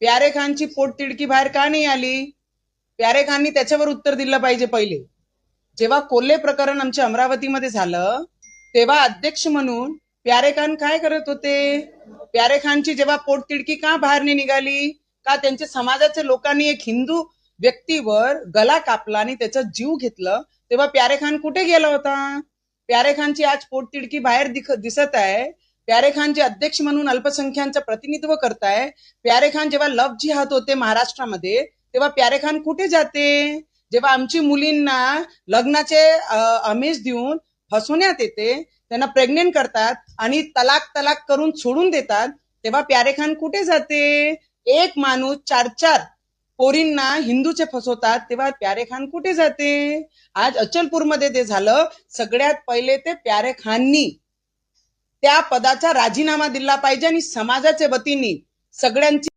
प्यारे खानची पोटतिडकी बाहेर का नाही आली? प्यारे खाननी त्याच्यावर उत्तर दिलं पाहिजे. पहिले जेव्हा कोल्हे प्रकरण आमच्या अमरावतीमध्ये झालं तेव्हा अध्यक्ष म्हणून प्यारे खान काय करत होते? प्यारे खानची जेव्हा पोटतिडकी का बाहेर नाही निघाली? का त्यांच्या समाजाच्या लोकांनी एक हिंदू व्यक्तीवर गला कापला आणि त्याचा जीव घेतलं, तेव्हा प्यारे खान कुठे गेला होता? प्यारे खानची आज पोटतिडकी बाहेर दिसत आहे. प्यारे खान जे अध्यक्ष म्हणून अल्पसंख्याकांचं प्रतिनिधित्व करताय, प्यारे खान जेव्हा लव्ह जिहाद होते महाराष्ट्रामध्ये तेव्हा प्यारे खान कुठे जाते? जेव्हा आमची मुलींना लग्नाचे आमिष देऊन फसवण्यात येते, त्यांना प्रेग्नेंट करतात आणि तलाक करून सोडून देतात, तेव्हा प्यारे खान कुठे जाते? एक माणूस 4-4 पोरींना हिंदूचे फसवतात, तेव्हा प्यारे खान कुठे जाते? आज अचलपूरमध्ये ते झालं. सगळ्यात पहिले ते प्यारे खाननी त्या पदाचा राजीनामा दिला पाहिजे आणि समाजाच्या वतीने सगळ्यांची